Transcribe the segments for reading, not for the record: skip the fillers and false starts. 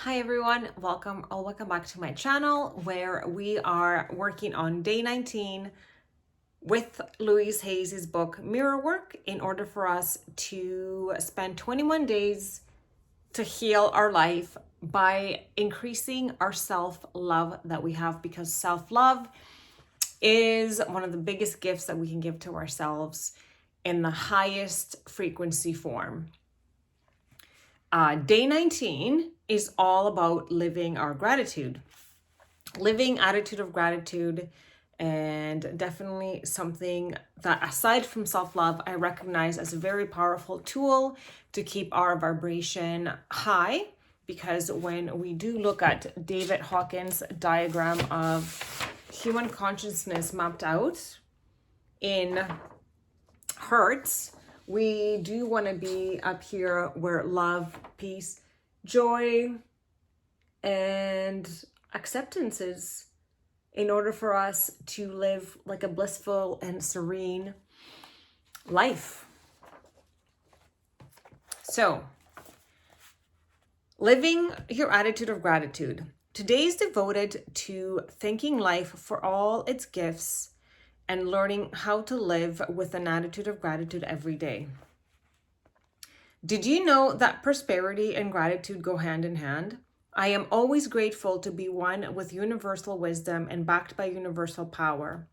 Hi everyone, welcome back to my channel where we are working on day 19 with Louise Hayes' book Mirror Work in order for us to spend 21 days to heal our life by increasing our self-love that we have, because self-love is one of the biggest gifts that we can give to ourselves in the highest frequency form. Day 19 is all about living our gratitude, living attitude of gratitude, and definitely something that, aside from self-love, I recognize as a very powerful tool to keep our vibration high. Because when we do look at David Hawkins' diagram of human consciousness mapped out in hertz, we do want to be up here where love, peace, joy, and acceptance is, in order for us to live like a blissful and serene life. So, living your attitude of gratitude. Today is devoted to thanking life for all its gifts and learning how to live with an attitude of gratitude every day. Did you know that prosperity and gratitude go hand in hand? I am always grateful to be one with universal wisdom and backed by universal power.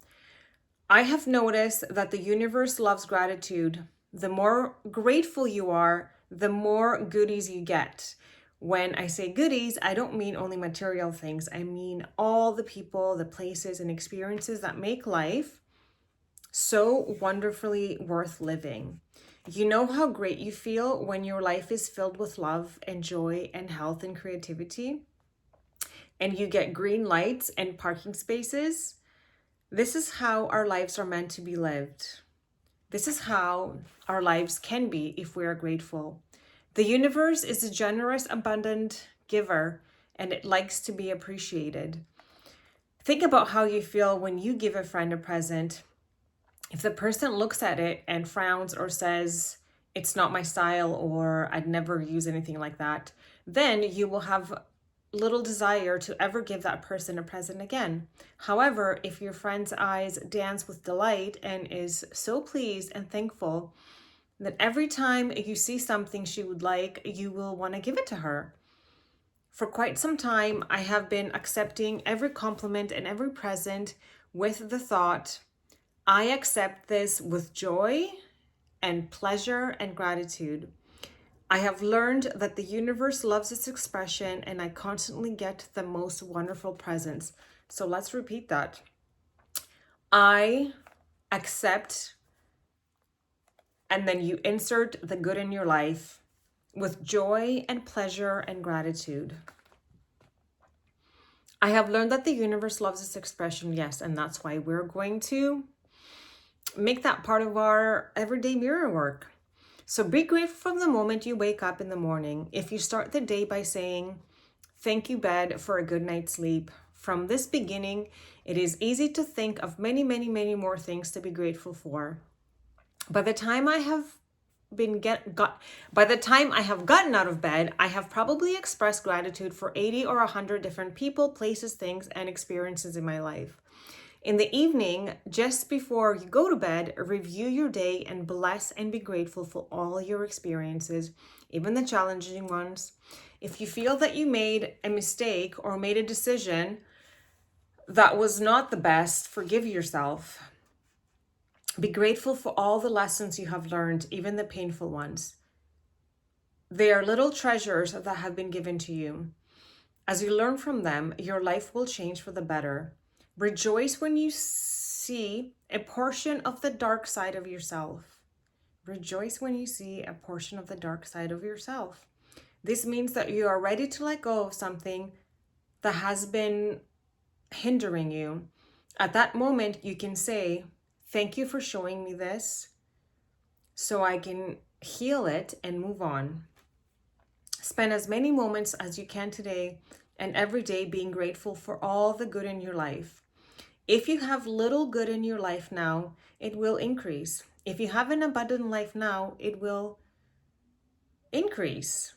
I have noticed that the universe loves gratitude. The more grateful you are, the more goodies you get. When I say goodies, I don't mean only material things. I mean all the people, the places, and experiences that make life so wonderfully worth living. You know how great you feel when your life is filled with love and joy and health and creativity, and you get green lights and parking spaces? This is how our lives are meant to be lived. This is how our lives can be if we are grateful. The universe is a generous, abundant giver, and it likes to be appreciated. Think about how you feel when you give a friend a present. If the person looks at it and frowns or says, "It's not my style," or "I'd never use anything like that," then you will have little desire to ever give that person a present again. However, if your friend's eyes dance with delight and is so pleased and thankful that every time you see something she would like, you will want to give it to her. For quite some time, I have been accepting every compliment and every present with the thought, I accept this with joy and pleasure and gratitude. I have learned that the universe loves its expression, and I constantly get the most wonderful presents. So let's repeat that. I accept, and then you insert the good in your life with joy and pleasure and gratitude. I have learned that the universe loves its expression, yes, and that's why we're going to make that part of our everyday mirror work. So be grateful from the moment you wake up in the morning. If you start the day by saying, "Thank you, bed, for a good night's sleep." From this beginning, it is easy to think of many, many, many more things to be grateful for. By the time I have gotten out of bed, I have probably expressed gratitude for 80 or 100 different people, places, things, and experiences in my life. In the evening, just before you go to bed, review your day and bless and be grateful for all your experiences, even the challenging ones. If you feel that you made a mistake or made a decision that was not the best, forgive yourself. Be grateful for all the lessons you have learned, even the painful ones. They are little treasures that have been given to you. As you learn from them, your life will change for the better. Rejoice when you see a portion of the dark side of yourself. Rejoice when you see a portion of the dark side of yourself. This means that you are ready to let go of something that has been hindering you. At that moment, you can say, "Thank you for showing me this so I can heal it and move on." Spend as many moments as you can today and every day being grateful for all the good in your life. If you have little good in your life now, it will increase. If you have an abundant life now, it will increase.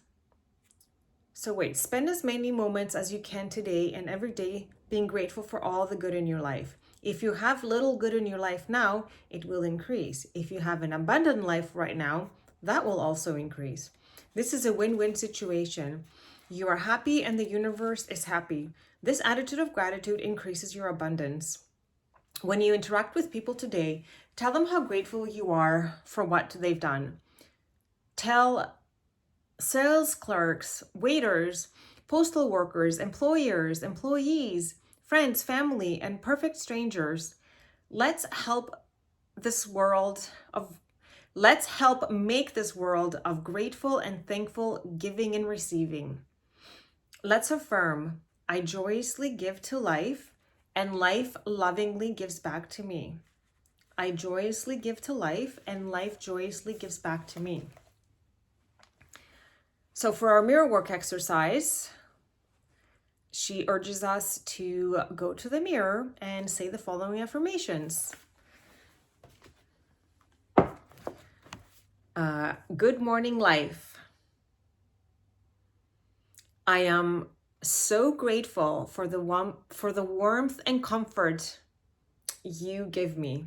So wait, spend as many moments as you can today and every day being grateful for all the good in your life. If you have little good in your life now, it will increase. If you have an abundant life right now, that will also increase. This is a win-win situation. You are happy and the universe is happy. This attitude of gratitude increases your abundance. When you interact with people today, tell them how grateful you are for what they've done. Tell sales clerks, waiters, postal workers, employers, employees, friends, family, and perfect strangers. Let's help this world of let's help make this world of grateful and thankful giving and receiving. Let's affirm, I joyously give to life and life lovingly gives back to me. I joyously give to life and life joyously gives back to me. So for our mirror work exercise, she urges us to go to the mirror and say the following affirmations. Good morning, life. I am so grateful for the warmth and comfort you give me.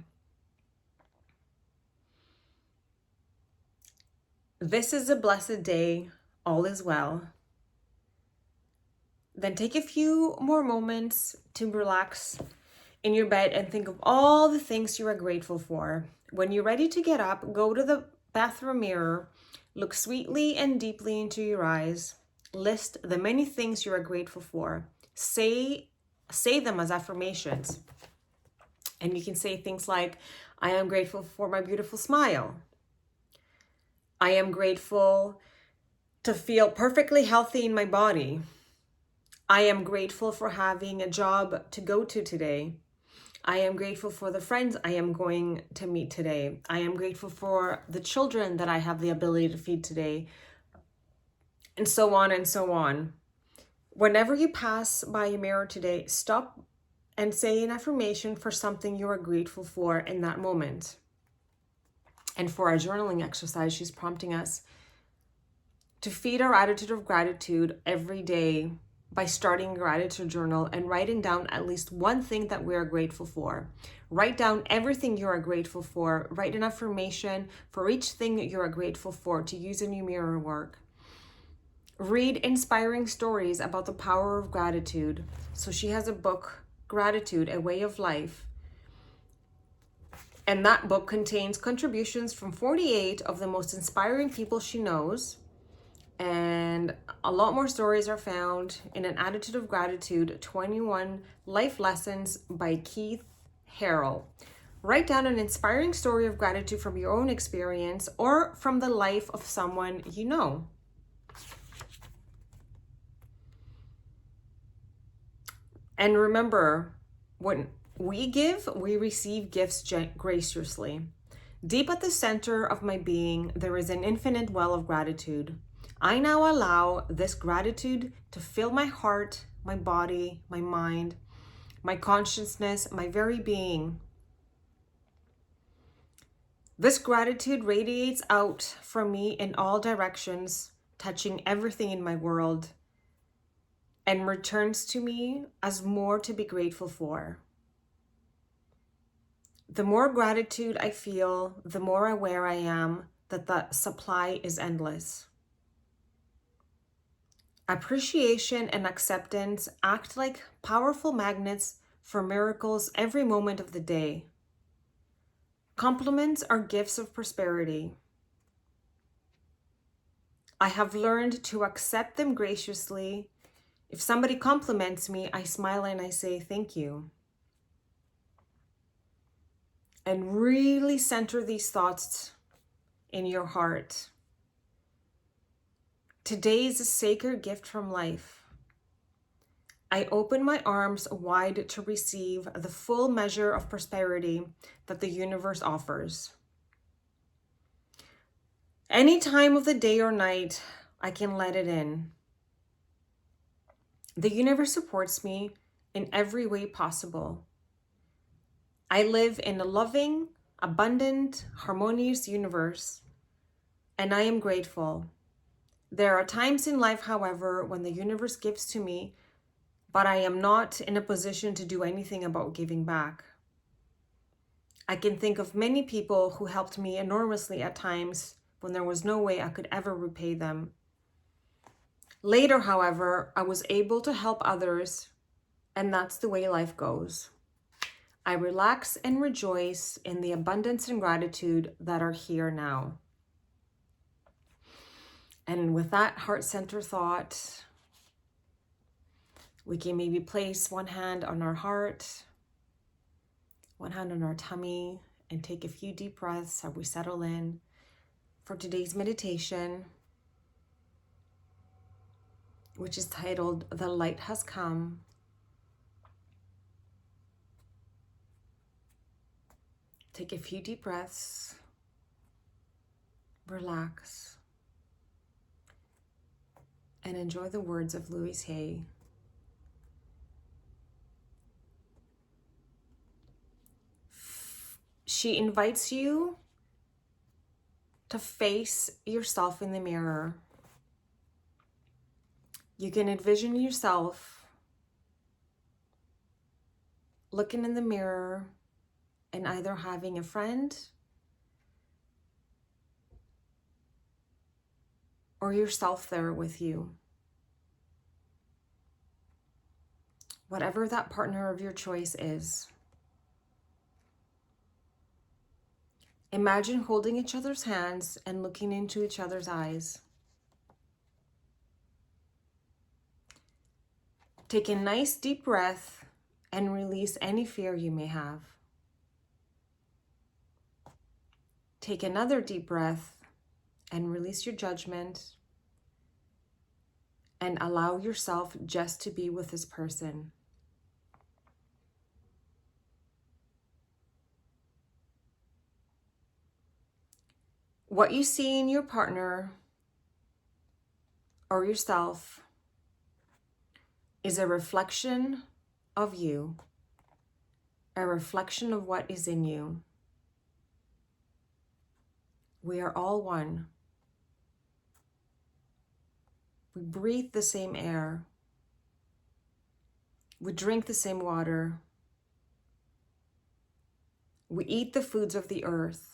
This is a blessed day. All is well. Then take a few more moments to relax in your bed and think of all the things you are grateful for. When you're ready to get up, go to the bathroom mirror, look sweetly and deeply into your eyes. List the many things you are grateful for. Say them as affirmations. And you can say things like, I am grateful for my beautiful smile. I am grateful to feel perfectly healthy in my body. I am grateful for having a job to go to today. I am grateful for the friends I am going to meet today. I am grateful for the children that I have the ability to feed today. And so on and so on. Whenever you pass by a mirror today, stop and say an affirmation for something you are grateful for in that moment. And for our journaling exercise, she's prompting us to feed our attitude of gratitude every day by starting a gratitude journal and writing down at least one thing that we are grateful for. Write down everything you are grateful for. Write an affirmation for each thing you are grateful for to use in your mirror work. Read inspiring stories about the power of gratitude. So she has a book, Gratitude, A Way of Life. And that book contains contributions from 48 of the most inspiring people she knows. And a lot more stories are found in An Attitude of Gratitude, 21 Life Lessons by Keith Harrell. Write down an inspiring story of gratitude from your own experience or from the life of someone you know. And remember, when we give, we receive gifts graciously. Deep at the center of my being, there is an infinite well of gratitude. I now allow this gratitude to fill my heart, my body, my mind, my consciousness, my very being. This gratitude radiates out from me in all directions, touching everything in my world, and returns to me as more to be grateful for. The more gratitude I feel, the more aware I am that the supply is endless. Appreciation and acceptance act like powerful magnets for miracles every moment of the day. Compliments are gifts of prosperity. I have learned to accept them graciously. If somebody compliments me, I smile and I say thank you. And really center these thoughts in your heart. Today is a sacred gift from life. I open my arms wide to receive the full measure of prosperity that the universe offers. Any time of the day or night, I can let it in. The universe supports me in every way possible. I live in a loving, abundant, harmonious universe, and I am grateful. There are times in life, however, when the universe gives to me, but I am not in a position to do anything about giving back. I can think of many people who helped me enormously at times when there was no way I could ever repay them. Later, however, I was able to help others, and that's the way life goes. I relax and rejoice in the abundance and gratitude that are here now. And with that heart center thought, we can maybe place one hand on our heart, one hand on our tummy, and take a few deep breaths as we settle in for today's meditation, which is titled The Light Has Come. Take a few deep breaths, relax, and enjoy the words of Louise Hay. She invites you to face yourself in the mirror. You can envision yourself looking in the mirror and either having a friend or yourself there with you. Whatever that partner of your choice is. Imagine holding each other's hands and looking into each other's eyes. Take a nice deep breath and release any fear you may have. Take another deep breath and release your judgment and allow yourself just to be with this person. What you see in your partner or yourself is a reflection of you, a reflection of what is in you. We are all one. We breathe the same air. We drink the same water. We eat the foods of the earth.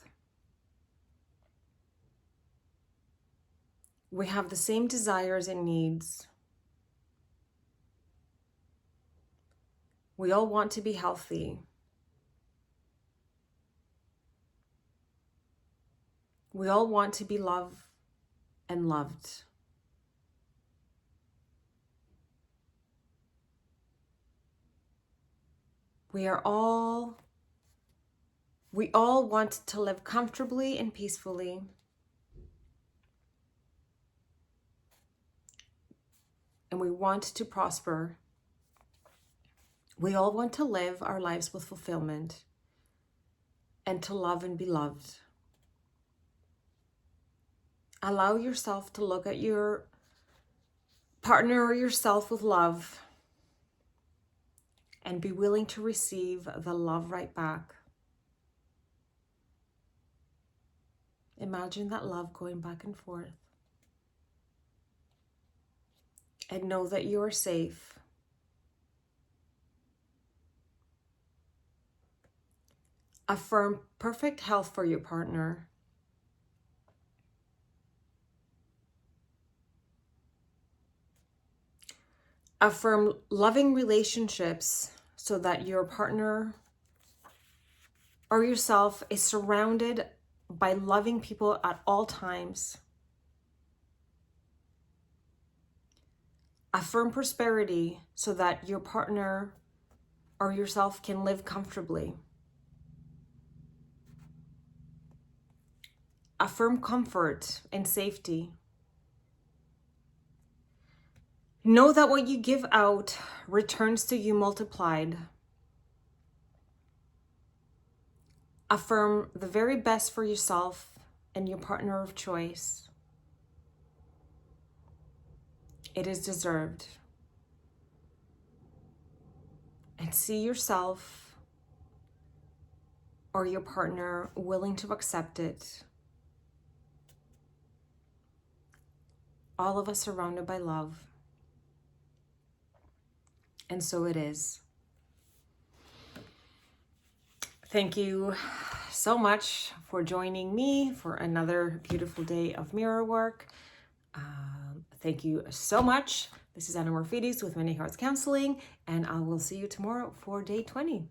We have the same desires and needs. We all want to be healthy. We all want to be loved and loved. We all want to live comfortably and peacefully. And we want to prosper. We all want to live our lives with fulfillment and to love and be loved. Allow yourself to look at your partner or yourself with love and be willing to receive the love right back. Imagine that love going back and forth. And know that you are safe. Affirm perfect health for your partner. Affirm loving relationships so that your partner or yourself is surrounded by loving people at all times. Affirm prosperity so that your partner or yourself can live comfortably. Affirm comfort and safety. Know that what you give out returns to you multiplied. Affirm the very best for yourself and your partner of choice. It is deserved. And see yourself or your partner willing to accept it. all of us surrounded by love. And so it is. Thank you so much for joining me for another beautiful day of mirror work. Thank you so much. This is Anna Morphides with Many Hearts Counseling, and I will see you tomorrow for day 20.